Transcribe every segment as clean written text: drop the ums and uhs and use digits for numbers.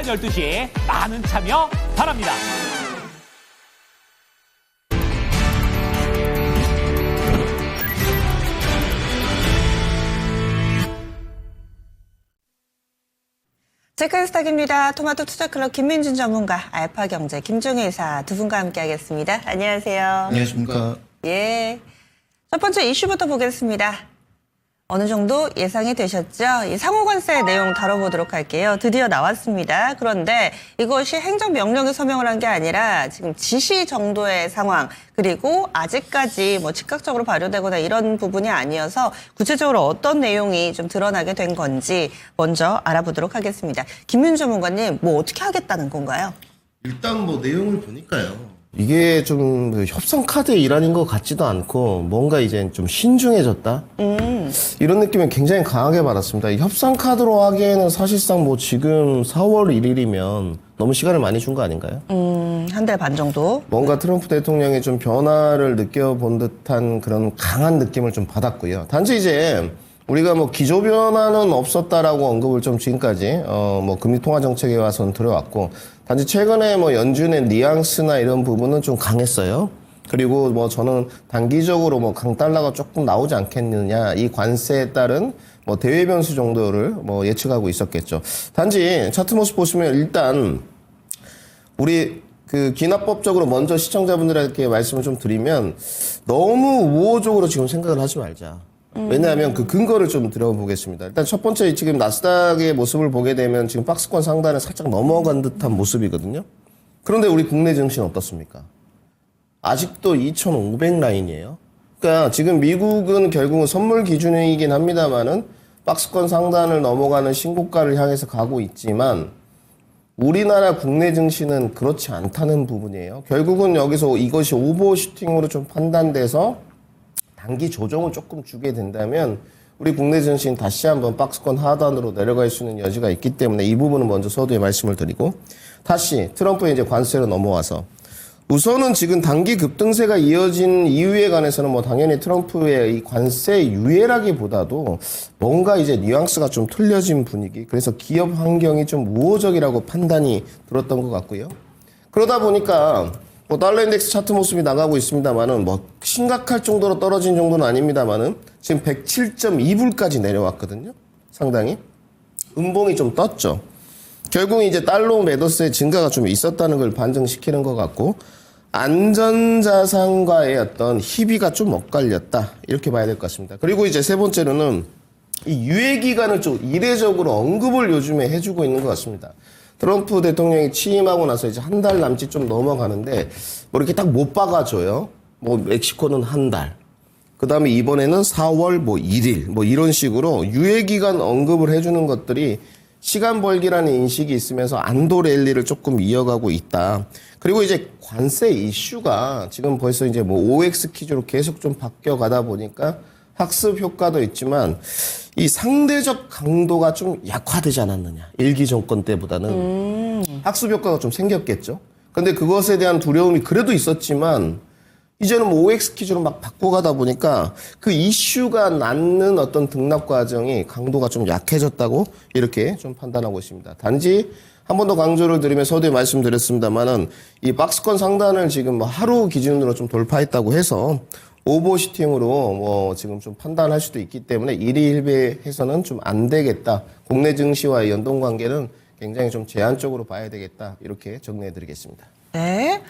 12시에 많은 참여 바랍니다. 체크스탁입니다. 토마토 투자클럽 김민준 전문가, 알파경제 김종혜 이사 두 분과 함께하겠습니다. 안녕하세요. 안녕하십니까. 예. 첫 번째 이슈부터 보겠습니다. 어느 정도 예상이 되셨죠? 이 상호관세 내용 다뤄보도록 할게요. 드디어 나왔습니다. 그런데 이것이 행정명령에 서명을 한 게 아니라 지금 지시 정도의 상황, 그리고 아직까지 뭐 즉각적으로 발효되거나 이런 부분이 아니어서 구체적으로 어떤 내용이 좀 드러나게 된 건지 먼저 알아보도록 하겠습니다. 김민주 전문가님, 뭐 어떻게 하겠다는 건가요? 일단 뭐 내용을 보니까요. 이게 좀 협상 카드의 일환인 것 같지도 않고 뭔가 이제 좀 신중해졌다? 이런 느낌을 굉장히 강하게 받았습니다. 이 협상 카드로 하기에는 사실상 뭐 지금 4월 1일이면 너무 시간을 많이 준 거 아닌가요? 한 달 반 정도? 뭔가 트럼프 대통령이 좀 변화를 느껴본 듯한 그런 강한 느낌을 좀 받았고요. 단지 이제 우리가 뭐 기조 변화는 없었다라고 언급을 좀 지금까지 뭐 금리 통화 정책에 와서는 들어왔고, 단지 최근에 뭐 연준의 뉘앙스나 이런 부분은 좀 강했어요. 그리고 뭐 저는 단기적으로 뭐 강달러가 조금 나오지 않겠느냐, 이 관세에 따른 뭐 대외 변수 정도를 뭐 예측하고 있었겠죠. 단지 차트 모습 보시면 일단 우리 그 기납법적으로 먼저 시청자분들에게 말씀을 좀 드리면, 너무 우호적으로 지금 생각을 하지 말자. 왜냐하면 그 근거를 좀 들어보겠습니다. 일단 첫 번째, 지금 나스닥의 모습을 보게 되면 지금 박스권 상단을 살짝 넘어간 듯한 모습이거든요. 그런데 우리 국내 증시는 어떻습니까? 아직도 2,500 라인이에요. 그러니까 지금 미국은 결국은 선물 기준이긴 합니다만은 박스권 상단을 넘어가는 신고가를 향해서 가고 있지만, 우리나라 국내 증시는 그렇지 않다는 부분이에요. 결국은 여기서 이것이 오버슈팅으로 좀 판단돼서 단기 조정을 조금 주게 된다면 우리 국내 증시는 다시 한번 박스권 하단으로 내려갈 수 있는 여지가 있기 때문에 이 부분은 먼저 서두에 말씀을 드리고, 다시 트럼프의 이제 관세로 넘어와서 우선은 지금 단기 급등세가 이어진 이유에 관해서는 뭐 당연히 트럼프의 이 관세 유예라기보다도 뭔가 이제 뉘앙스가 좀 틀려진 분위기, 그래서 기업 환경이 좀 우호적이라고 판단이 들었던 것 같고요. 그러다 보니까 뭐 달러 인덱스 차트 모습이 나가고 있습니다만은 뭐 심각할 정도로 떨어진 정도는 아닙니다만은 지금 107.2불까지 내려왔거든요. 상당히 음봉이 좀 떴죠. 결국 이제 달러 매도세의 증가가 좀 있었다는 걸 반증시키는 것 같고, 안전자산과의 어떤 희비가 좀 엇갈렸다, 이렇게 봐야 될 것 같습니다. 그리고 이제 세 번째로는 이 유예 기간을 좀 이례적으로 언급을 요즘에 해주고 있는 것 같습니다. 트럼프 대통령이 취임하고 나서 이제 한 달 남짓 좀 넘어가는데 뭐 이렇게 딱 못 박아줘요. 뭐 멕시코는 한 달, 그 다음에 이번에는 4월 뭐 1일 뭐 이런 식으로 유예 기간 언급을 해주는 것들이 시간 벌기라는 인식이 있으면서 안도 랠리를 조금 이어가고 있다. 그리고 이제 관세 이슈가 지금 벌써 이제 뭐 OX 퀴즈로 계속 좀 바뀌어 가다 보니까 학습 효과도 있지만 이 상대적 강도가 좀 약화되지 않았느냐. 일기 정권 때보다는 학습 효과가 좀 생겼겠죠. 근데 그것에 대한 두려움이 그래도 있었지만 이제는 뭐 OX 퀴즈로 막 바꿔가다 보니까 그 이슈가 낳는 어떤 등락 과정이 강도가 좀 약해졌다고 이렇게 좀 판단하고 있습니다. 단지 한 번 더 강조를 드리면 서두에 말씀드렸습니다만은 이 박스권 상단을 지금 뭐 하루 기준으로 좀 돌파했다고 해서 오버슈팅으로 뭐 지금 좀 판단할 수도 있기 때문에 일희일비해서는 좀 안 되겠다. 국내 증시와의 연동 관계는 굉장히 좀 제한적으로 봐야 되겠다. 이렇게 정리해 드리겠습니다. 네.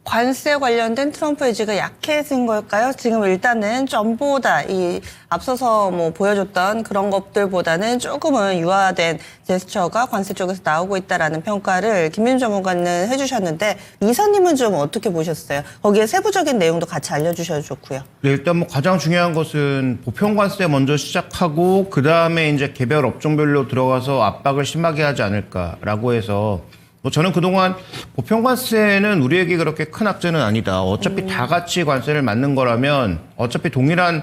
관세 관련된 트럼프 의지가 약해진 걸까요? 지금 일단은 전보다 이 앞서서 뭐 보여줬던 그런 것들보다는 조금은 유화된 제스처가 관세 쪽에서 나오고 있다라는 평가를 김민주 전문가는 해주셨는데, 이사님은 좀 어떻게 보셨어요? 거기에 세부적인 내용도 같이 알려주셔도 좋고요. 네, 일단 뭐 가장 중요한 것은 보편 관세 먼저 시작하고 그 다음에 이제 개별 업종별로 들어가서 압박을 심하게 하지 않을까라고 해서, 뭐 저는 그동안 보편관세는 우리에게 그렇게 큰 악재는 아니다. 어차피 다 같이 관세를 맞는 거라면 어차피 동일한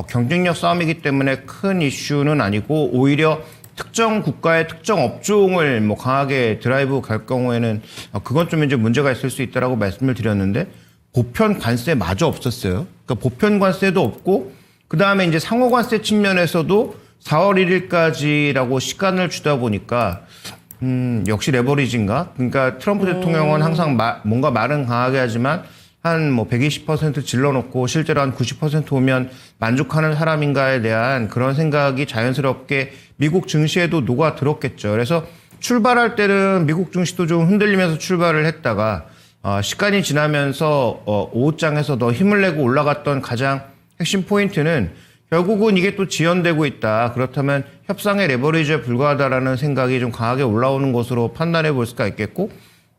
경쟁력 싸움이기 때문에 큰 이슈는 아니고, 오히려 특정 국가의 특정 업종을 뭐 강하게 드라이브 갈 경우에는 그건 좀 이제 문제가 있을 수 있다라고 말씀을 드렸는데, 보편 관세마저 없었어요. 그러니까 보편 관세도 없고, 그 다음에 이제 상호 관세 측면에서도 4월 1일까지라고 시간을 주다 보니까 역시 레버리지인가? 그러니까 트럼프 대통령은 항상 뭔가 말은 강하게 하지만 한 뭐 120% 질러놓고 실제로 한 90% 오면 만족하는 사람인가에 대한 그런 생각이 자연스럽게 미국 증시에도 녹아들었겠죠. 그래서 출발할 때는 미국 증시도 좀 흔들리면서 출발을 했다가 시간이 지나면서 오후장에서 더 힘을 내고 올라갔던 가장 핵심 포인트는 결국은 이게 또 지연되고 있다. 그렇다면 협상의 레버리지에 불과하다라는 생각이 좀 강하게 올라오는 것으로 판단해 볼 수가 있겠고,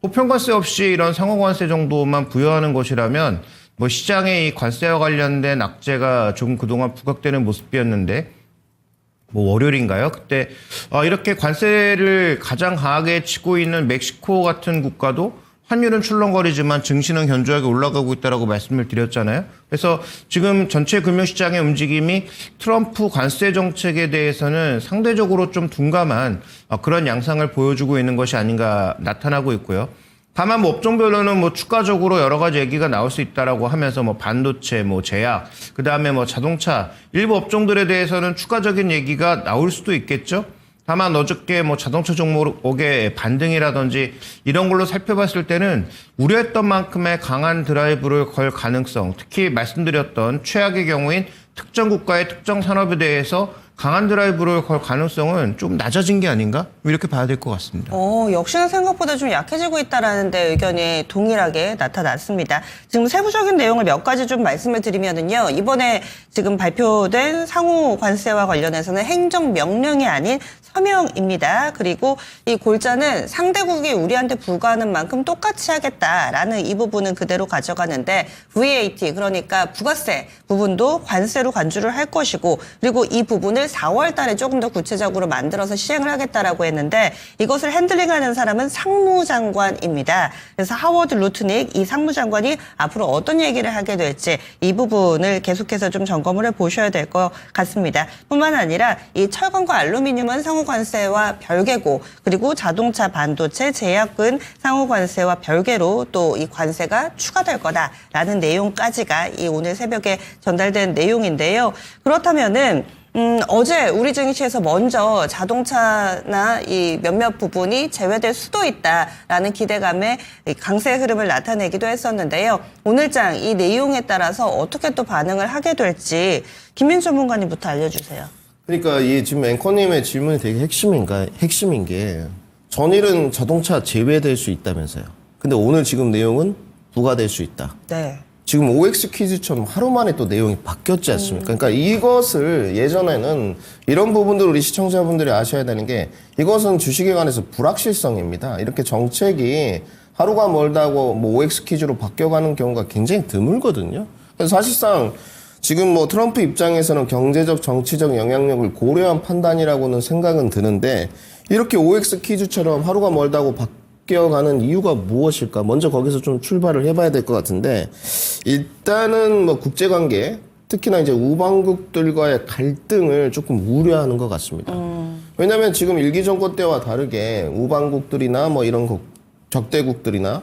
보편관세 없이 이런 상호관세 정도만 부여하는 것이라면 뭐 시장의 이 관세와 관련된 악재가 좀 그동안 부각되는 모습이었는데, 뭐 월요일인가요? 그때 이렇게 관세를 가장 강하게 치고 있는 멕시코 같은 국가도 환율은 출렁거리지만 증시는 견조하게 올라가고 있다라고 말씀을 드렸잖아요. 그래서 지금 전체 금융시장의 움직임이 트럼프 관세 정책에 대해서는 상대적으로 좀 둔감한 그런 양상을 보여주고 있는 것이 아닌가 나타나고 있고요. 다만 뭐 업종별로는 뭐 추가적으로 여러 가지 얘기가 나올 수 있다라고 하면서 뭐 반도체, 뭐 제약, 그 다음에 뭐 자동차 일부 업종들에 대해서는 추가적인 얘기가 나올 수도 있겠죠. 다만 어저께 뭐 자동차 종목의 반등이라든지 이런 걸로 살펴봤을 때는 우려했던 만큼의 강한 드라이브를 걸 가능성, 특히 말씀드렸던 최악의 경우인 특정 국가의 특정 산업에 대해서 강한 드라이브를 걸 가능성은 좀 낮아진 게 아닌가? 이렇게 봐야 될 것 같습니다. 역시나 생각보다 좀 약해지고 있다라는 데 의견이 동일하게 나타났습니다. 지금 세부적인 내용을 몇 가지 좀 말씀을 드리면은요. 이번에 지금 발표된 상호 관세와 관련해서는 행정명령이 아닌 서명입니다. 그리고 이 골자는 상대국이 우리한테 부과하는 만큼 똑같이 하겠다라는 이 부분은 그대로 가져가는데 VAT, 그러니까 부가세 부분도 관세로 간주를 할 것이고, 그리고 이 부분을 4월 달에 조금 더 구체적으로 만들어서 시행을 하겠다라고 했는데, 이것을 핸들링하는 사람은 상무장관입니다. 그래서 하워드 루트닉 이 상무장관이 앞으로 어떤 얘기를 하게 될지 이 부분을 계속해서 좀 점검을 해보셔야 될 것 같습니다. 뿐만 아니라 이 철강과 알루미늄은 상호관세와 별개고, 그리고 자동차, 반도체, 제약은 상호관세와 별개로 또 이 관세가 추가될 거다라는 내용까지가 이 오늘 새벽에 전달된 내용인데요. 그렇다면은 어제 우리 증시에서 먼저 자동차나 이 몇몇 부분이 제외될 수도 있다라는 기대감에 강세 흐름을 나타내기도 했었는데요. 오늘장 이 내용에 따라서 어떻게 또 반응을 하게 될지 김민 전문가님부터 알려주세요. 그러니까 이 지금 앵커님의 질문이 되게 핵심인 게 전일은 자동차 제외될 수 있다면서요. 근데 오늘 지금 내용은 부과될 수 있다. 네. 지금 OX 퀴즈처럼 하루 만에 또 내용이 바뀌었지 않습니까? 그러니까 이것을 예전에는 이런 부분들 우리 시청자분들이 아셔야 되는 게, 이것은 주식에 관해서 불확실성입니다. 이렇게 정책이 하루가 멀다고 뭐 OX 퀴즈로 바뀌어가는 경우가 굉장히 드물거든요. 그래서 사실상 지금 뭐 트럼프 입장에서는 경제적, 정치적 영향력을 고려한 판단이라고는 생각은 드는데, 이렇게 OX 퀴즈처럼 하루가 멀다고 바뀌어가는 이유가 무엇일까? 먼저 거기서 좀 출발을 해봐야 될 것 같은데, 일단은 뭐 국제관계, 특히나 이제 우방국들과의 갈등을 조금 우려하는 것 같습니다. 왜냐하면 지금 일기 정권 때와 다르게 우방국들이나 뭐 이런 적대국들이나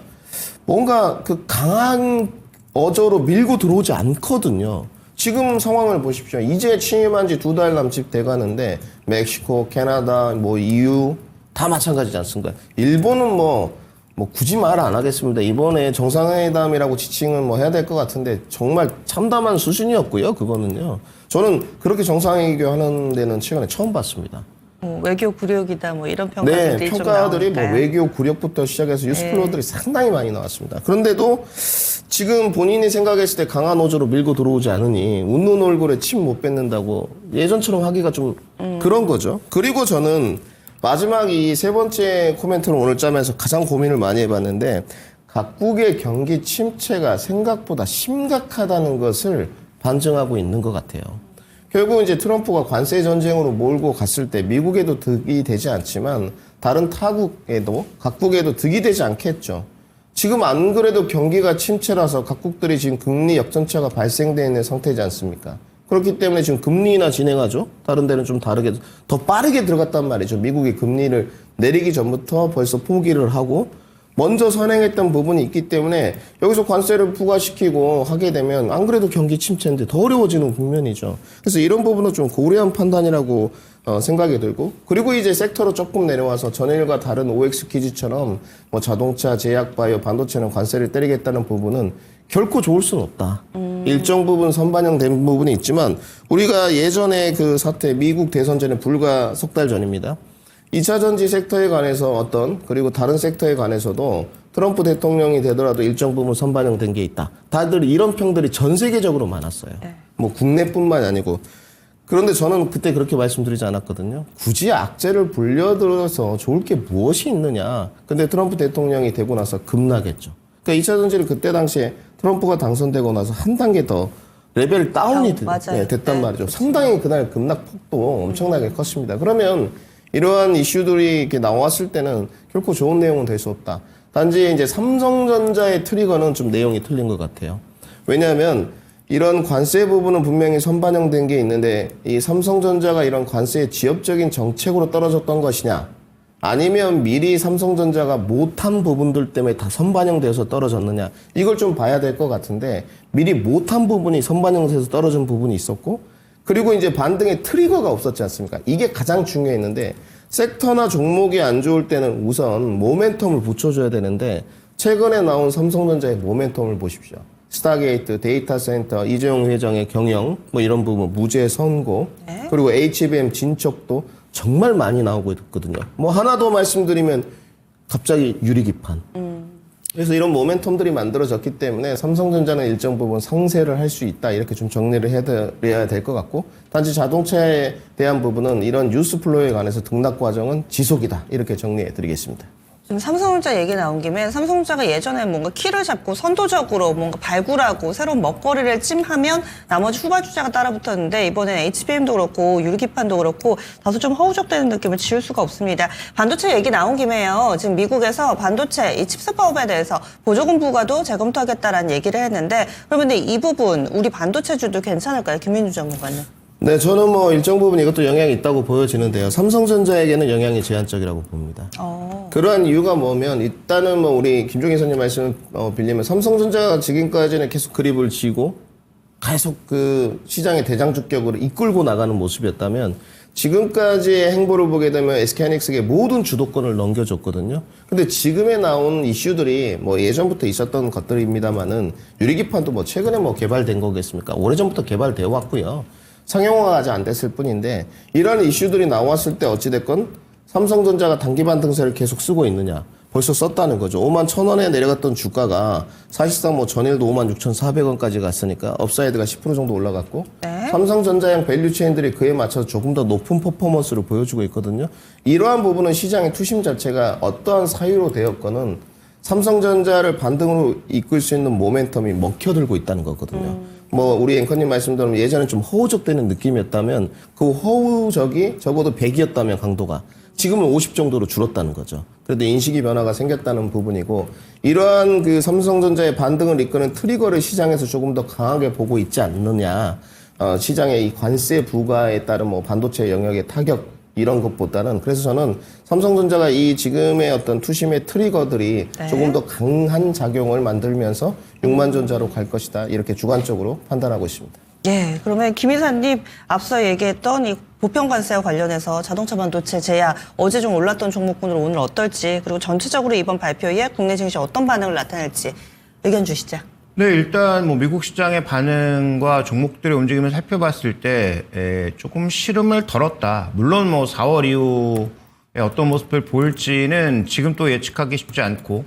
뭔가 그 강한 어조로 밀고 들어오지 않거든요. 지금 상황을 보십시오. 이제 취임한 지 2달 남짓 돼가는데 멕시코, 캐나다, 뭐 EU 다 마찬가지지 않습니까? 일본은 뭐 굳이 말 안 하겠습니다. 이번에 정상회담이라고 지칭은 뭐 해야 될 것 같은데 정말 참담한 수준이었고요. 그거는요. 저는 그렇게 정상회담 하는 데는 최근에 처음 봤습니다. 외교 굴욕이다 뭐 이런 평가들이 네, 좀 평가들이 뭐 나오니까요. 외교 굴욕부터 시작해서 뉴스플로우들이 상당히 많이 나왔습니다. 그런데도 지금 본인이 생각했을 때 강한 어조로 밀고 들어오지 않으니 웃는 얼굴에 침 못 뱉는다고 예전처럼 하기가 좀 그런 거죠. 그리고 저는 마지막 이 세 번째 코멘트를 오늘 짜면서 가장 고민을 많이 해봤는데, 각국의 경기 침체가 생각보다 심각하다는 것을 반증하고 있는 것 같아요. 결국 이제 트럼프가 관세 전쟁으로 몰고 갔을 때 미국에도 득이 되지 않지만 다른 타국에도 각국에도 득이 되지 않겠죠. 지금 안 그래도 경기가 침체라서 각국들이 지금 금리 역전차가 발생되어 있는 상태지 않습니까? 그렇기 때문에 지금 금리 인하 진행하죠. 다른 데는 좀 다르게 더 빠르게 들어갔단 말이죠. 미국이 금리를 내리기 전부터 벌써 포기를 하고, 먼저 선행했던 부분이 있기 때문에 여기서 관세를 부과시키고 하게 되면 안 그래도 경기 침체인데 더 어려워지는 국면이죠. 그래서 이런 부분은 좀 고려한 판단이라고 생각이 들고, 그리고 이제 섹터로 조금 내려와서 전일과 다른 OX 기지처럼 뭐 자동차, 제약, 바이오, 반도체는 관세를 때리겠다는 부분은 결코 좋을 수는 없다. 일정 부분 선반영된 부분이 있지만 우리가 예전에 그 사태, 미국 대선 전에 불과 석 달 전입니다. 2차 전지 섹터에 관해서 그리고 다른 섹터에 관해서도 트럼프 대통령이 되더라도 일정 부분 선반영된 게 있다. 다들 이런 평들이 전 세계적으로 많았어요. 뭐 국내뿐만 아니고. 그런데 저는 그때 그렇게 말씀드리지 않았거든요. 굳이 악재를 불려들어서 좋을 게 무엇이 있느냐. 근데 트럼프 대통령이 되고 나서 급락했죠. 그러니까 2차 전지를 그때 당시에 트럼프가 당선되고 나서 한 단계 더 레벨 다운이 됐단 말이죠. 상당히 그날 급락폭도 엄청나게 컸습니다. 그러면 이러한 이슈들이 이렇게 나왔을 때는 결코 좋은 내용은 될 수 없다. 단지 이제 삼성전자의 트리거는 좀 내용이 틀린 것 같아요. 왜냐하면 이런 관세 부분은 분명히 선반영된 게 있는데 이 삼성전자가 이런 관세의 지엽적인 정책으로 떨어졌던 것이냐, 아니면 미리 삼성전자가 못한 부분들 때문에 다 선반영돼서 떨어졌느냐, 이걸 좀 봐야 될 것 같은데 미리 못한 부분이 선반영돼서 떨어진 부분이 있었고, 그리고 이제 반등의 트리거가 없었지 않습니까? 이게 가장 중요했는데 섹터나 종목이 안 좋을 때는 우선 모멘텀을 붙여줘야 되는데 최근에 나온 삼성전자의 모멘텀을 보십시오. 스타게이트, 데이터 센터, 이재용 회장의 경영, 뭐 이런 부분, 무죄 선고, 그리고 HBM 진척도 정말 많이 나오고 있거든요. 뭐 하나 더 말씀드리면 갑자기 유리기판. 그래서 이런 모멘텀들이 만들어졌기 때문에 삼성전자는 일정 부분 상세를 할 수 있다, 이렇게 좀 정리를 해야 될 것 같고, 단지 자동차에 대한 부분은 이런 뉴스 플로우에 관해서 등락 과정은 지속이다, 이렇게 정리해 드리겠습니다. 지금 삼성전자 얘기 나온 김에 삼성전자가 예전에 뭔가 키를 잡고 선도적으로 뭔가 발굴하고 새로운 먹거리를 찜하면 나머지 후발주자가 따라붙었는데 이번엔 HBM도 그렇고 유리기판도 그렇고 다소 좀 허우적대는 느낌을 지울 수가 없습니다. 반도체 얘기 나온 김에요. 지금 미국에서 반도체 이 칩스 파업에 대해서 보조금 부과도 재검토하겠다라는 얘기를 했는데, 그러면 이 부분 우리 반도체주도 괜찮을까요? 김민주 전문가는? 네, 저는 뭐 일정 부분 이것도 영향이 있다고 보여지는데요. 삼성전자에게는 영향이 제한적이라고 봅니다. 그러한 이유가 뭐면, 일단은 뭐 우리 김종인 선생님 말씀을 빌리면 삼성전자가 지금까지는 계속 그립을 쥐고 계속 그 시장의 대장주격으로 이끌고 나가는 모습이었다면, 지금까지의 행보를 보게 되면 SK하이닉스에게 모든 주도권을 넘겨줬거든요. 근데 지금에 나온 이슈들이 뭐 예전부터 있었던 것들입니다만은 유리기판도 뭐 최근에 뭐 개발된 거겠습니까? 오래전부터 개발되어 왔고요. 상용화가 아직 안 됐을 뿐인데, 이런 이슈들이 나왔을 때 어찌됐건 삼성전자가 단기 반등세를 계속 쓰고 있느냐, 벌써 썼다는 거죠. 51,000원에 내려갔던 주가가 사실상 뭐 전일도 56,400원까지 갔으니까 업사이드가 10% 정도 올라갔고, 삼성전자형 밸류체인들이 그에 맞춰서 조금 더 높은 퍼포먼스를 보여주고 있거든요. 이러한 부분은 시장의 투심 자체가 어떠한 사유로 되었거는 삼성전자를 반등으로 이끌 수 있는 모멘텀이 먹혀들고 있다는 거거든요. 뭐 우리 앵커님 말씀대로 예전에 좀 허우적대는 느낌이었다면 그 허우적이 적어도 100이었다면 강도가 지금은 50 정도로 줄었다는 거죠. 그래도 인식이 변화가 생겼다는 부분이고, 이러한 그 삼성전자의 반등을 이끄는 트리거를 시장에서 조금 더 강하게 보고 있지 않느냐. 시장의 이 관세 부과에 따른 뭐 반도체 영역의 타격, 이런 것보다는, 그래서 저는 삼성전자가 이 지금의 어떤 투심의 트리거들이 조금 더 강한 작용을 만들면서 6만전자로 갈 것이다, 이렇게 주관적으로 판단하고 있습니다. 예, 그러면 김 이사님 앞서 얘기했던 이 보편관세와 관련해서 자동차 반도체, 제약 어제 좀 올랐던 종목군들 오늘 어떨지, 그리고 전체적으로 이번 발표에 국내 증시 어떤 반응을 나타낼지 의견 주시죠. 네, 일단 뭐 미국 시장의 반응과 종목들의 움직임을 살펴봤을 때 조금 시름을 덜었다. 물론 뭐 4월 이후에 어떤 모습을 보일지는 지금 또 예측하기 쉽지 않고,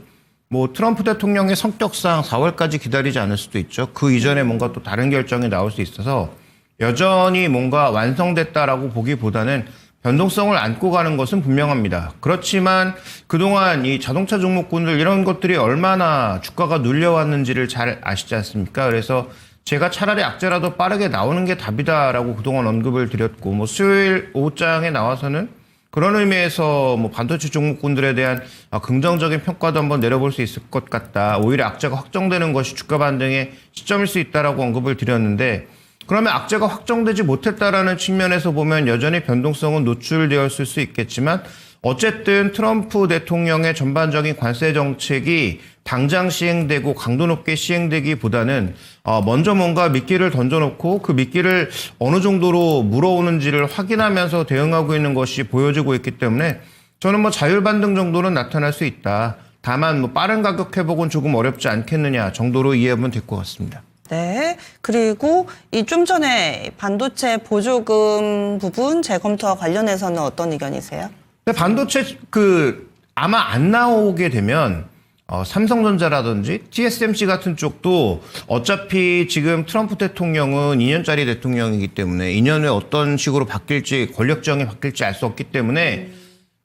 뭐 트럼프 대통령의 성격상 4월까지 기다리지 않을 수도 있죠. 그 이전에 뭔가 또 다른 결정이 나올 수 있어서 여전히 뭔가 완성됐다라고 보기보다는 변동성을 안고 가는 것은 분명합니다. 그렇지만 그동안 이 자동차 종목군들 이런 것들이 얼마나 주가가 눌려왔는지를 잘 아시지 않습니까? 그래서 제가 차라리 악재라도 빠르게 나오는 게 답이다라고 그동안 언급을 드렸고, 뭐 수요일 오후장에 나와서는 그런 의미에서 뭐 반도체 종목군들에 대한 긍정적인 평가도 한번 내려볼 수 있을 것 같다. 오히려 악재가 확정되는 것이 주가 반등의 시점일 수 있다라고 언급을 드렸는데, 그러면 악재가 확정되지 못했다라는 측면에서 보면 여전히 변동성은 노출되었을 수 있겠지만 어쨌든 트럼프 대통령의 전반적인 관세 정책이 당장 시행되고 강도 높게 시행되기보다는 먼저 뭔가 미끼를 던져놓고 그 미끼를 어느 정도로 물어오는지를 확인하면서 대응하고 있는 것이 보여지고 있기 때문에 저는 뭐 자율반등 정도는 나타날 수 있다. 다만 뭐 빠른 가격 회복은 조금 어렵지 않겠느냐 정도로 이해하면 될 것 같습니다. 네. 그리고 이 좀 전에 반도체 보조금 부분 재검토와 관련해서는 어떤 의견이세요? 근데 반도체 아마 안 나오게 되면 삼성전자라든지 TSMC 같은 쪽도 어차피 지금 트럼프 대통령은 2년짜리 대통령이기 때문에 2년 후에 어떤 식으로 바뀔지 권력 지형이 바뀔지 알 수 없기 때문에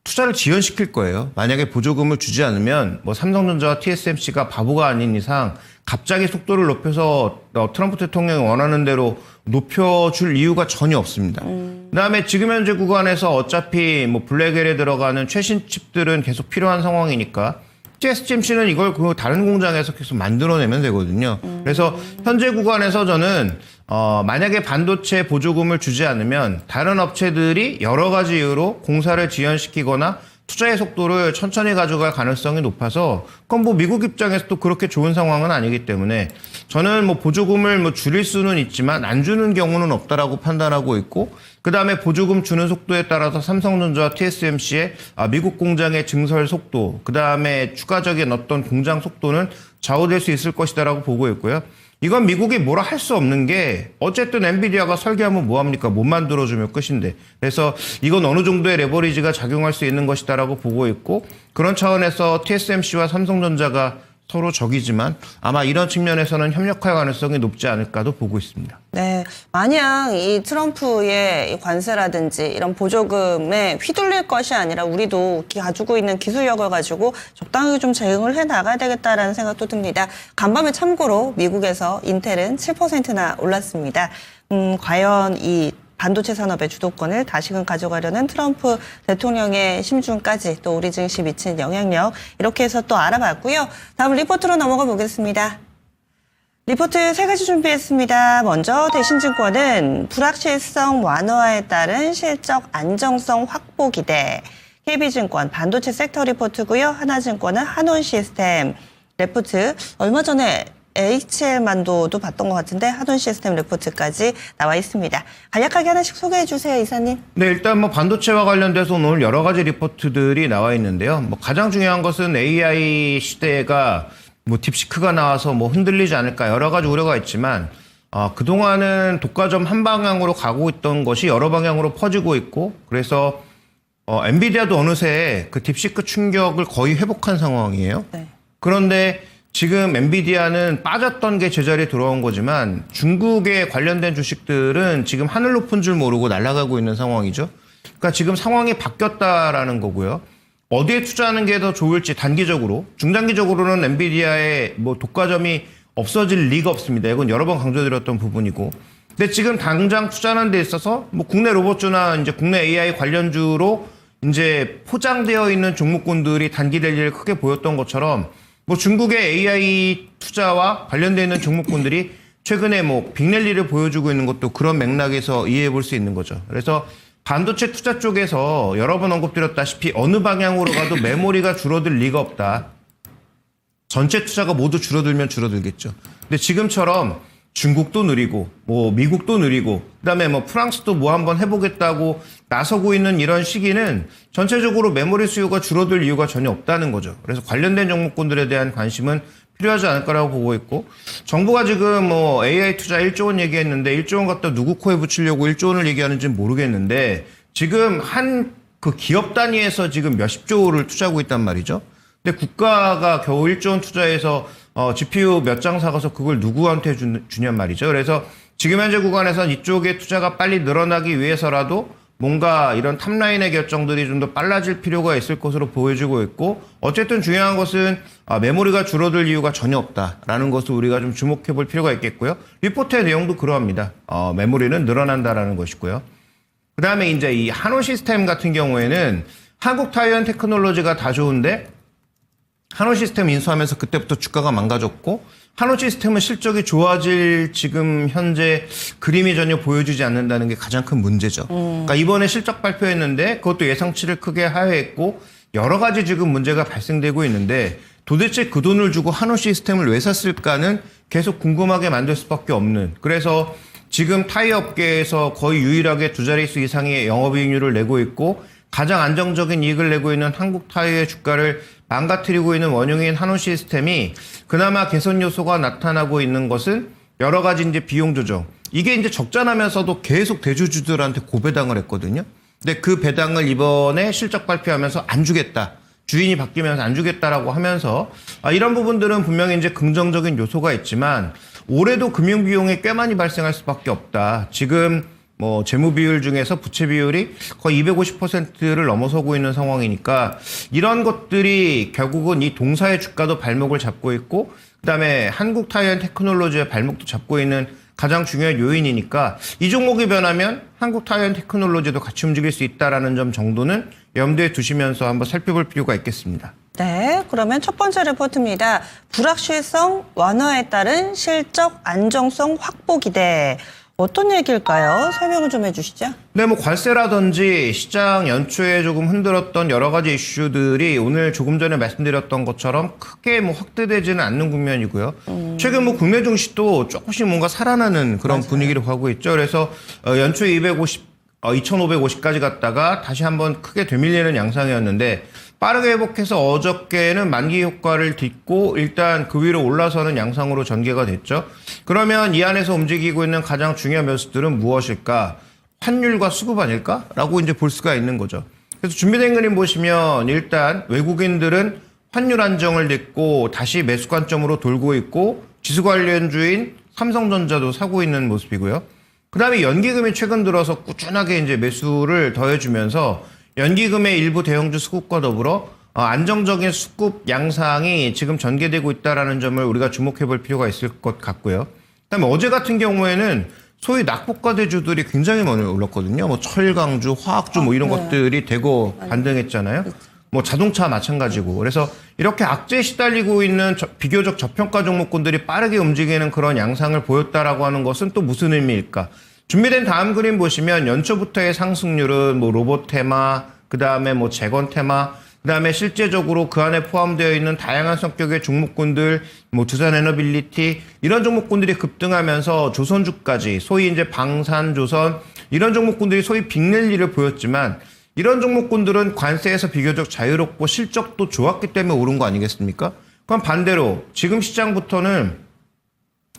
투자를 지연시킬 거예요. 만약에 보조금을 주지 않으면 뭐 삼성전자와 TSMC가 바보가 아닌 이상 갑자기 속도를 높여서 트럼프 대통령이 원하는 대로 높여줄 이유가 전혀 없습니다. 그다음에 지금 현재 구간에서 어차피 뭐 블랙엘에 들어가는 최신 칩들은 계속 필요한 상황이니까 TSMC는 이걸 그 다른 공장에서 계속 만들어내면 되거든요. 그래서 현재 구간에서 저는 만약에 반도체 보조금을 주지 않으면 다른 업체들이 여러 가지 이유로 공사를 지연시키거나 투자의 속도를 천천히 가져갈 가능성이 높아서 그건 뭐 미국 입장에서도 그렇게 좋은 상황은 아니기 때문에 저는 뭐 보조금을 뭐 줄일 수는 있지만 안 주는 경우는 없다라고 판단하고 있고 그다음에 보조금 주는 속도에 따라서 삼성전자와 TSMC의 미국 공장의 증설 속도 그다음에 추가적인 어떤 공장 속도는 좌우될 수 있을 것이다라고 보고 있고요. 이건 미국이 뭐라 할 수 없는 게 어쨌든 엔비디아가 설계하면 뭐합니까? 못 만들어주면 끝인데. 그래서 이건 어느 정도의 레버리지가 작용할 수 있는 것이다라고 보고 있고 그런 차원에서 TSMC와 삼성전자가 서로 적이지만 아마 이런 측면에서는 협력할 가능성이 높지 않을까도 보고 있습니다. 네. 만약 이 트럼프의 이 관세라든지 이런 보조금에 휘둘릴 것이 아니라 우리도 가지고 있는 기술력을 가지고 적당히 좀 대응을 해 나가야 되겠다라는 생각도 듭니다. 간밤에 참고로 미국에서 인텔은 7%나 올랐습니다. 과연 이 반도체 산업의 주도권을 다시금 가져가려는 트럼프 대통령의 심중까지 또 우리 증시 미치는 영향력 이렇게 해서 또 알아봤고요. 다음 리포트로 넘어가 보겠습니다. 리포트 세 가지 준비했습니다. 먼저 대신증권은 불확실성 완화에 따른 실적 안정성 확보 기대. KB증권 반도체 섹터 리포트고요. 하나증권은 한온시스템 레포트 얼마 전에 HL만도도 봤던 것 같은데 한온 시스템 레포트까지 나와 있습니다. 간략하게 하나씩 소개해 주세요, 이사님. 네, 일단 뭐 반도체와 관련돼서 오늘 여러 가지 리포트들이 나와 있는데요. 뭐 가장 중요한 것은 AI 시대가 뭐 딥시크가 나와서 뭐 흔들리지 않을까 여러 가지 우려가 있지만 그동안은 독과점 한 방향으로 가고 있던 것이 여러 방향으로 퍼지고 있고 그래서 엔비디아도 어느새 그 딥시크 충격을 거의 회복한 상황이에요. 네. 그런데 지금 엔비디아는 빠졌던 게 제자리에 들어온 거지만 중국에 관련된 주식들은 지금 하늘 높은 줄 모르고 날아가고 있는 상황이죠. 그러니까 지금 상황이 바뀌었다라는 거고요. 어디에 투자하는 게 더 좋을지 단기적으로, 중장기적으로는 엔비디아의 뭐 독과점이 없어질 리가 없습니다. 이건 여러 번 강조드렸던 부분이고. 근데 지금 당장 투자하는 데 있어서 뭐 국내 로봇주나 이제 국내 AI 관련주로 이제 포장되어 있는 종목군들이 단기 랠리를 크게 보였던 것처럼 뭐 중국의 AI 투자와 관련되어 있는 종목군들이 최근에 뭐 빅랠리를 보여주고 있는 것도 그런 맥락에서 이해해 볼 수 있는 거죠. 그래서 반도체 투자 쪽에서 여러 번 언급드렸다시피 어느 방향으로 가도 메모리가 줄어들 리가 없다. 전체 투자가 모두 줄어들면 줄어들겠죠. 근데 지금처럼 중국도 느리고 뭐 미국도 느리고 그다음에 뭐 프랑스도 뭐 한번 해보겠다고 나서고 있는 이런 시기는 전체적으로 메모리 수요가 줄어들 이유가 전혀 없다는 거죠. 그래서 관련된 종목군들에 대한 관심은 필요하지 않을 거라고 보고 있고 정부가 지금 뭐 AI 투자 1조 원 얘기했는데 1조 원 갖다 누구 코에 붙이려고 1조 원을 얘기하는지는 모르겠는데 지금 한 그 기업 단위에서 지금 몇십조를 투자하고 있단 말이죠. 근데 국가가 겨우 1조 원 투자해서 GPU 몇 장 사가서 그걸 누구한테 주냔 말이죠. 그래서 지금 현재 구간에선 이쪽에 투자가 빨리 늘어나기 위해서라도 뭔가 이런 탑라인의 결정들이 좀 더 빨라질 필요가 있을 것으로 보여지고 있고 어쨌든 중요한 것은 메모리가 줄어들 이유가 전혀 없다라는 것을 우리가 좀 주목해 볼 필요가 있겠고요. 리포트의 내용도 그러합니다. 메모리는 늘어난다라는 것이고요. 그 다음에 이제 이 한온 시스템 같은 경우에는 한국 타이완 테크놀로지가 다 좋은데 한온 시스템 인수하면서 그때부터 주가가 망가졌고 한우 시스템은 실적이 좋아질 지금 현재 그림이 전혀 보여주지 않는다는 게 가장 큰 문제죠. 그러니까 이번에 실적 발표했는데 그것도 예상치를 크게 하회했고 여러 가지 지금 문제가 발생되고 있는데 도대체 그 돈을 주고 한우 시스템을 왜 샀을까는 계속 궁금하게 만들 수밖에 없는. 그래서 지금 타이어 업계에서 거의 유일하게 두 자릿수 이상의 영업이익률을 내고 있고 가장 안정적인 이익을 내고 있는 한국 타이어의 주가를 망가뜨리고 있는 원흉인 한우 시스템이 그나마 개선 요소가 나타나고 있는 것은 여러 가지 이제 비용 조정. 이게 이제 적자나면서도 계속 대주주들한테 고배당을 했거든요. 근데 그 배당을 이번에 실적 발표하면서 안 주겠다. 주인이 바뀌면서 안 주겠다라고 하면서 이런 부분들은 분명히 이제 긍정적인 요소가 있지만 올해도 금융 비용이 꽤 많이 발생할 수밖에 없다. 지금 뭐 재무 비율 중에서 부채 비율이 거의 250%를 넘어서고 있는 상황이니까 이런 것들이 결국은 이 동사의 주가도 발목을 잡고 있고 그다음에 한국 타이어 테크놀로지의 발목도 잡고 있는 가장 중요한 요인이니까 이 종목이 변하면 한국 타이어 테크놀로지도 같이 움직일 수 있다라는 점 정도는 염두에 두시면서 한번 살펴볼 필요가 있겠습니다. 네, 그러면 첫 번째 리포트입니다. 불확실성 완화에 따른 실적 안정성 확보 기대. 어떤 얘기일까요? 설명을 좀 해주시죠. 네, 뭐 관세라든지 시장 연초에 조금 흔들었던 여러 가지 이슈들이 오늘 조금 전에 말씀드렸던 것처럼 크게 뭐 확대되지는 않는 국면이고요. 최근 뭐 국내 증시도 조금씩 뭔가 살아나는 그런 맞아요. 분위기를 가고 있죠. 그래서 연초에 2,550까지 갔다가 다시 한번 크게 되밀리는 양상이었는데 빠르게 회복해서 어저께는 만기 효과를 딛고 일단 그 위로 올라서는 양상으로 전개가 됐죠. 그러면 이 안에서 움직이고 있는 가장 중요한 변수들은 무엇일까? 환율과 수급 아닐까? 라고 이제 볼 수가 있는 거죠. 그래서 준비된 그림 보시면 일단 외국인들은 환율 안정을 딛고 다시 매수 관점으로 돌고 있고 지수 관련주인 삼성전자도 사고 있는 모습이고요. 그 다음에 연기금이 최근 들어서 꾸준하게 이제 매수를 더해주면서 연기금의 일부 대형주 수급과 더불어 안정적인 수급 양상이 지금 전개되고 있다는 점을 우리가 주목해 볼 필요가 있을 것 같고요. 그다음에 어제 같은 경우에는 소위 낙폭과대주들이 굉장히 많이 올랐거든요. 뭐 철강주, 화학주 뭐 이런 것들이 대거 반등했잖아요. 뭐 자동차 마찬가지고. 그래서 이렇게 악재에 시달리고 있는 비교적 저평가 종목군들이 빠르게 움직이는 그런 양상을 보였다라고 하는 것은 또 무슨 의미일까? 준비된 다음 그림 보시면 연초부터의 상승률은 뭐 로봇 테마, 그 다음에 뭐 재건 테마, 그 다음에 실제적으로 그 안에 포함되어 있는 다양한 성격의 종목군들, 뭐 두산에너빌리티 이런 종목군들이 급등하면서 조선주까지 소위 이제 방산조선 이런 종목군들이 소위 빅랠리를 보였지만 이런 종목군들은 관세에서 비교적 자유롭고 실적도 좋았기 때문에 오른 거 아니겠습니까? 그럼 반대로 지금 시장부터는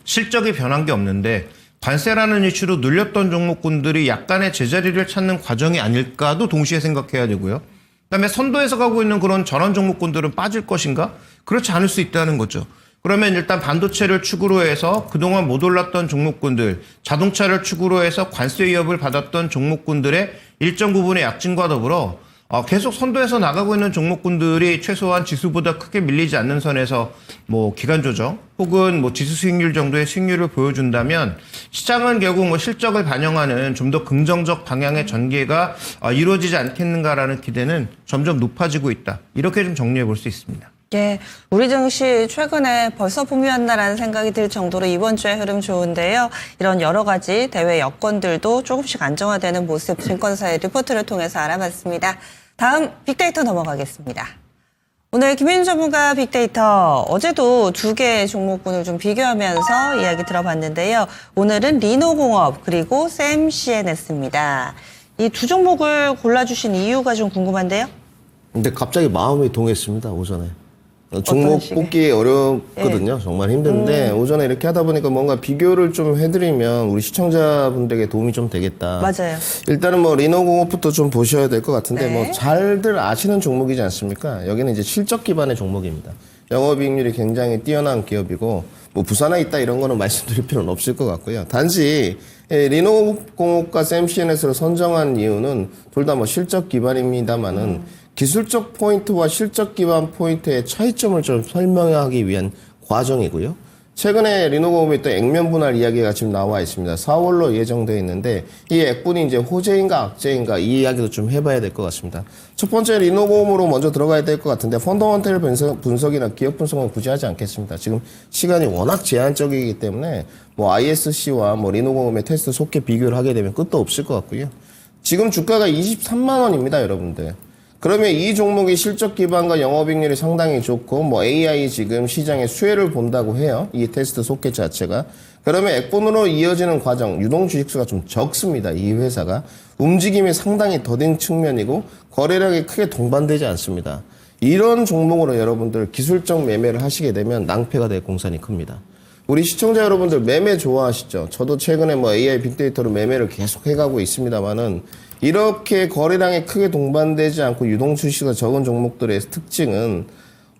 실적이 변한 게 없는데 관세라는 이슈로 눌렸던 종목군들이 약간의 제자리를 찾는 과정이 아닐까도 동시에 생각해야 되고요. 그다음에 선도에서 가고 있는 그런 전환 종목군들은 빠질 것인가? 그렇지 않을 수 있다는 거죠. 그러면 일단 반도체를 축으로 해서 그동안 못 올랐던 종목군들, 자동차를 축으로 해서 관세 위협을 받았던 종목군들의 일정 부분의 약진과 더불어 계속 선도에서 나가고 있는 종목군들이 최소한 지수보다 크게 밀리지 않는 선에서 뭐 기간 조정 혹은 뭐 지수 수익률 정도의 수익률을 보여준다면 시장은 결국 뭐 실적을 반영하는 좀 더 긍정적 방향의 전개가 이루어지지 않겠는가라는 기대는 점점 높아지고 있다. 이렇게 좀 정리해 볼 수 있습니다. 예, 우리 증시 최근에 벌써 봄이 왔나라는 생각이 들 정도로 이번 주에 흐름 좋은데요. 이런 여러 가지 대외 여건들도 조금씩 안정화되는 모습 증권사의 리포트를 통해서 알아봤습니다. 다음 빅데이터 넘어가겠습니다. 오늘 김현준 전문가 빅데이터 어제도 두 개의 종목군을 좀 비교하면서 이야기 들어봤는데요. 오늘은 리노공업 그리고 샘 CNS입니다. 이 두 종목을 골라주신 이유가 좀 궁금한데요. 근데 갑자기 마음이 동했습니다, 오전에. 종목 식의? 뽑기 어렵거든요. 정말 힘든데 오전에 이렇게 하다 보니까 뭔가 비교를 좀 해드리면 우리 시청자분들에게 도움이 좀 되겠다. 맞아요. 일단은 뭐 리노공업부터 좀 보셔야 될 것 같은데 네. 뭐 잘들 아시는 종목이지 않습니까? 여기는 이제 실적 기반의 종목입니다. 영업이익률이 굉장히 뛰어난 기업이고 뭐 부산에 있다 이런 거는 말씀드릴 필요는 없을 것 같고요. 단지 리노공업과 샘CNS를 선정한 이유는 둘 다 뭐 실적 기반입니다만은 기술적 포인트와 실적 기반 포인트의 차이점을 좀 설명하기 위한 과정이고요. 최근에 리노공업이 또 액면 분할 이야기가 지금 나와 있습니다. 4월로 예정되어 있는데 이 액분이 이제 호재인가 악재인가 이 이야기도 좀 해봐야 될 것 같습니다. 첫 번째 리노공업으로 먼저 들어가야 될 것 같은데 펀더멘털 분석이나 기업 분석은 굳이 하지 않겠습니다. 지금 시간이 워낙 제한적이기 때문에 뭐 ISC와 뭐 리노공업의 테스트 속게 비교를 하게 되면 끝도 없을 것 같고요. 지금 주가가 23만 원입니다, 여러분들. 그러면 이 종목이 실적 기반과 영업이익률이 상당히 좋고 뭐 AI 지금 시장의 수혜를 본다고 해요. 이 테스트 속개 자체가. 그러면 액분으로 이어지는 과정, 유동 주식수가 좀 적습니다. 이 회사가. 움직임이 상당히 더딘 측면이고 거래량이 크게 동반되지 않습니다. 이런 종목으로 여러분들 기술적 매매를 하시게 되면 낭패가 될 공산이 큽니다. 우리 시청자 여러분들 매매 좋아하시죠? 저도 최근에 뭐 AI 빅데이터로 매매를 계속 해가고 있습니다만은 이렇게 거래량이 크게 동반되지 않고 유동 수시가 적은 종목들의 특징은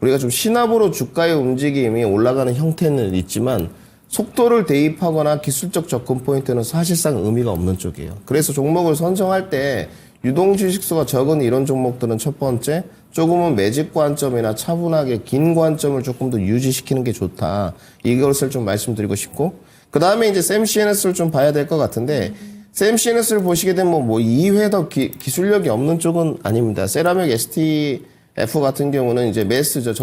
우리가 좀 시나브로 주가의 움직임이 올라가는 형태는 있지만 속도를 대입하거나 기술적 접근 포인트는 사실상 의미가 없는 쪽이에요. 그래서 종목을 선정할 때 유동 주식수가 적은 이런 종목들은 첫 번째 조금은 매집 관점이나 차분하게 긴 관점을 조금 더 유지시키는 게 좋다. 이것을 좀 말씀드리고 싶고 그 다음에 이제 샘CNS를 좀 봐야 될 것 같은데 샘CNS를 보시게 되면 뭐 2회 더 기술력이 없는 쪽은 아닙니다. 세라믹 STF 같은 경우는 이제 매스죠.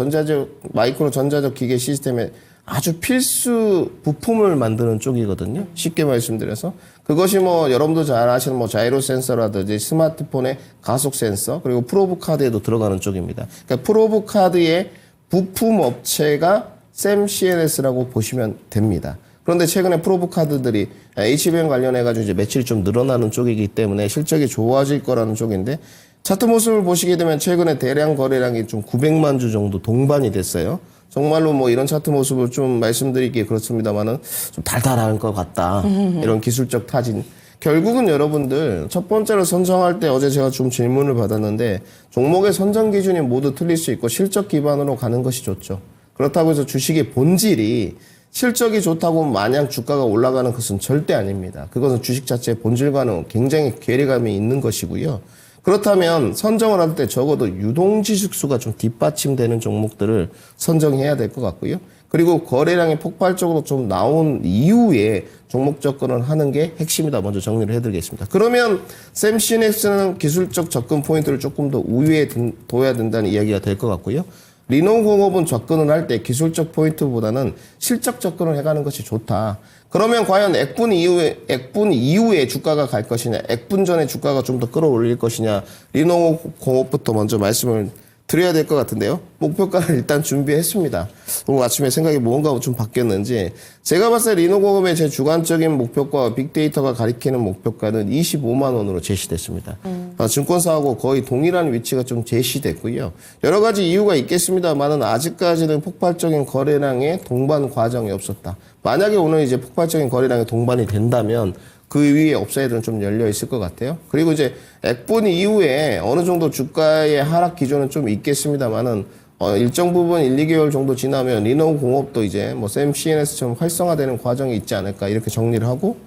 마이크로 전자적 기계 시스템에 아주 필수 부품을 만드는 쪽이거든요. 쉽게 말씀드려서. 그것이 뭐 여러분도 잘 아시는 뭐 자이로 센서라든지 스마트폰의 가속 센서 그리고 프로브 카드에도 들어가는 쪽입니다. 그러니까 프로브 카드의 부품 업체가 샘CNS라고 보시면 됩니다. 그런데 최근에 프로브 카드들이 HBM 관련해가지고 이제 매출이 좀 늘어나는 쪽이기 때문에 실적이 좋아질 거라는 쪽인데 차트 모습을 보시게 되면 최근에 대량 거래량이 좀 900만 주 정도 동반이 됐어요. 정말로 뭐 이런 차트 모습을 좀 말씀드리기에 그렇습니다만은 좀 달달한 것 같다. 이런 기술적 타진. 결국은 여러분들 첫 번째로 선정할 때 어제 제가 좀 질문을 받았는데 종목의 선정 기준이 모두 틀릴 수 있고 실적 기반으로 가는 것이 좋죠. 그렇다고 해서 주식의 본질이 실적이 좋다고 마냥 주가가 올라가는 것은 절대 아닙니다. 그것은 주식 자체의 본질과는 굉장히 괴리감이 있는 것이고요. 그렇다면 선정을 할 때 적어도 유동지식수가 좀 뒷받침되는 종목들을 선정해야 될 것 같고요. 그리고 거래량이 폭발적으로 좀 나온 이후에 종목 접근을 하는 게 핵심이다. 먼저 정리를 해드리겠습니다. 그러면 샘CNS는 기술적 접근 포인트를 조금 더 우위에 둬야 된다는 이야기가 될 것 같고요. 리노공업은 접근을 할 때 기술적 포인트보다는 실적 접근을 해가는 것이 좋다. 그러면 과연 액분 이후에 주가가 갈 것이냐, 액분 전에 주가가 좀 더 끌어올릴 것이냐, 리노공업부터 먼저 말씀을 드려야 될 것 같은데요. 목표가를 일단 준비했습니다. 오늘 아침에 생각이 뭔가 좀 바뀌었는지 제가 봤을 때 리노공업의 제 주관적인 목표가와 빅데이터가 가리키는 목표가는 25만 원으로 제시됐습니다. 증권사하고 거의 동일한 위치가 좀 제시됐고요. 여러 가지 이유가 있겠습니다만은 아직까지는 폭발적인 거래량의 동반 과정이 없었다. 만약에 오늘 이제 폭발적인 거래량이 동반이 된다면 그 위에 업사이드는 좀 열려 있을 것 같아요. 그리고 이제 액분 이후에 어느 정도 주가의 하락 기조는 좀 있겠습니다만은 일정 부분 1, 2개월 정도 지나면 리노공업도 이제 뭐 샘CNS처럼 활성화되는 과정이 있지 않을까 이렇게 정리를 하고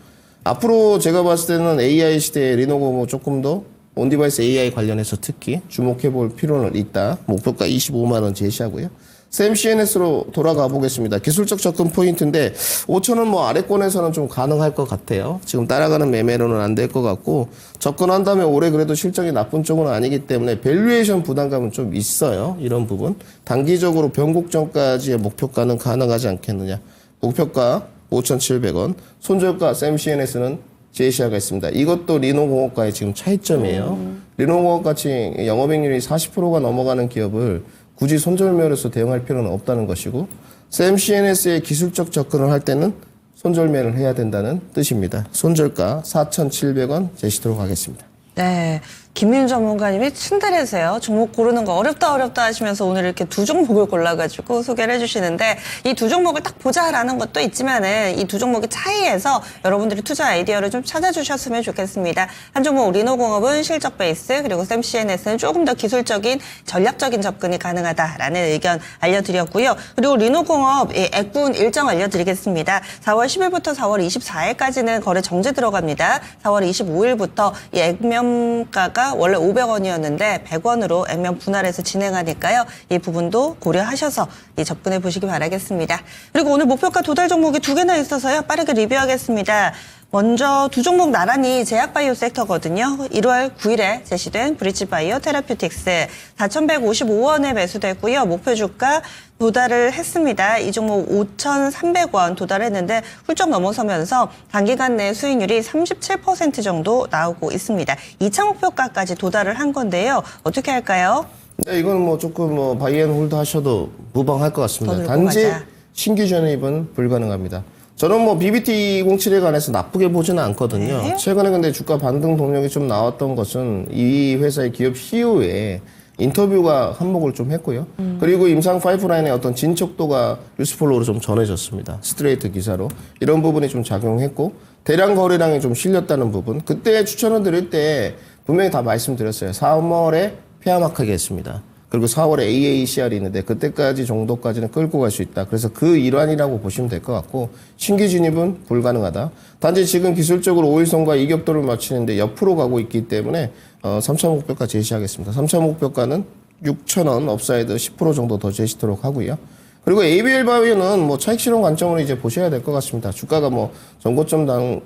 앞으로 제가 봤을 때는 AI 시대에 리노공업 조금 더 온디바이스 AI 관련해서 특히 주목해 볼 필요는 있다. 목표가 25만 원 제시하고요. 샘CNS로 돌아가 보겠습니다. 기술적 접근 포인트인데 5,000원 뭐 아래권에서는 좀 가능할 것 같아요. 지금 따라가는 매매로는 안 될 것 같고 접근한다면 올해 그래도 실적이 나쁜 쪽은 아니기 때문에 밸류에이션 부담감은 좀 있어요. 이런 부분. 단기적으로 변곡점까지의 목표가는 가능하지 않겠느냐. 목표가 5,700원. 손절가 샘CNS는 제시하가 있습니다. 이것도 리노공업과의 지금 차이점이에요. 리노공업 같이 영업이익률이 40%가 넘어가는 기업을 굳이 손절매로서 대응할 필요는 없다는 것이고 샘CNS의 기술적 접근을 할 때는 손절매를 해야 된다는 뜻입니다. 손절가 4,700원 제시도록 하겠습니다. 네. 김민우 전문가님이 친데레세요. 종목 고르는 거 어렵다 하시면서 오늘 이렇게 두 종목을 골라가지고 소개를 해주시는데 이 두 종목을 딱 보자라는 것도 있지만은 이 두 종목의 차이에서 여러분들이 투자 아이디어를 좀 찾아주셨으면 좋겠습니다. 한 종목 리노공업은 실적 베이스 그리고 샘CNS는 조금 더 기술적인 전략적인 접근이 가능하다라는 의견 알려드렸고요. 그리고 리노공업 액분 일정 알려드리겠습니다. 4월 10일부터 4월 24일까지는 거래 정지 들어갑니다. 4월 25일부터 이 액면가가 목표가 원래 500원이었는데 100원으로 액면 분할해서 진행하니까요. 이 부분도 고려하셔서 접근해 보시기 바라겠습니다. 그리고 오늘 목표가 도달 종목이 2개나 있어서요. 빠르게 리뷰하겠습니다. 먼저 두 종목 나란히 제약바이오 섹터거든요. 1월 9일에 제시된 브릿지바이오 테라퓨틱스 4,155원에 매수됐고요. 목표 주가 도달을 했습니다. 이 종목 5,300원 도달했는데 훌쩍 넘어서면서 단기간 내 수익률이 37% 정도 나오고 있습니다. 2차 목표가까지 도달을 한 건데요. 어떻게 할까요? 네, 이건 뭐 조금 뭐 바이앤홀드 하셔도 무방할 것 같습니다. 더 들고 단지 가자. 신규 전입은 불가능합니다. 저는 뭐 BBT207에 관해서 나쁘게 보지는 않거든요. 네. 최근에 근데 주가 반등 동력이 좀 나왔던 것은 이 회사의 기업 CEO의 인터뷰가 한몫을 좀 했고요. 그리고 임상 파이프라인의 어떤 진척도가 뉴스폴로우로 좀 전해졌습니다. 스트레이트 기사로. 이런 부분이 좀 작용했고 대량 거래량이 좀 실렸다는 부분. 그때 추천을 드릴 때 분명히 다 말씀드렸어요. 3월에 폐하막하게 했습니다. 그리고 4월에 AACR이 있는데 그때까지 정도까지는 끌고 갈 수 있다. 그래서 그 일환이라고 보시면 될 것 같고 신규 진입은 불가능하다. 단지 지금 기술적으로 5일선과 이격도를 맞추는데 옆으로 가고 있기 때문에 3차 목표가 제시하겠습니다. 3차 목표가는 6,000원 업사이드 10% 정도 더 제시토록 하고요. 그리고 ABL 바이오는 뭐 차익 실현 관점으로 이제 보셔야 될 것 같습니다. 주가가 뭐 전고점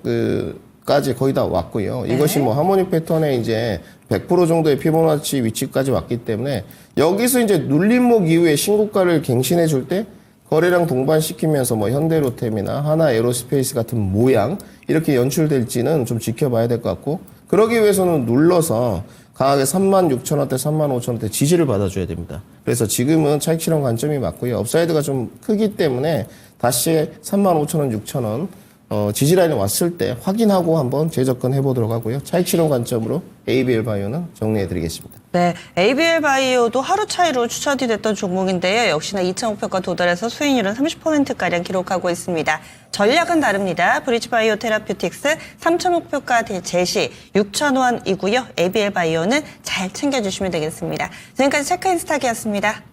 까지 거의 다 왔고요. 이것이 뭐 하모닉 패턴의 이제 100% 정도의 피보나치 위치까지 왔기 때문에 여기서 이제 눌림목 이후에 신고가를 갱신해 줄 때 거래량 동반시키면서 뭐 현대로템이나 하나 에어로스페이스 같은 모양 이렇게 연출될지는 좀 지켜봐야 될 것 같고 그러기 위해서는 눌러서 강하게 36,000원대, 35,000원대 지지를 받아줘야 됩니다. 그래서 지금은 차익 실현 관점이 맞고요. 업사이드가 좀 크기 때문에 다시 35,000원, 6,000원 지지라인에 왔을 때 확인하고 한번 재접근 해보도록 하고요. 차익 실현 관점으로 ABL 바이오는 정리해드리겠습니다. 네, ABL 바이오도 하루 차이로 추천이 됐던 종목인데요. 역시나 2차 목표가 도달해서 수익률은 30%가량 기록하고 있습니다. 전략은 다릅니다. 브릿지바이오 테라퓨틱스 3차 목표가 제시 6,000원이고요. ABL 바이오는 잘 챙겨주시면 되겠습니다. 지금까지 체크인스탁이었습니다.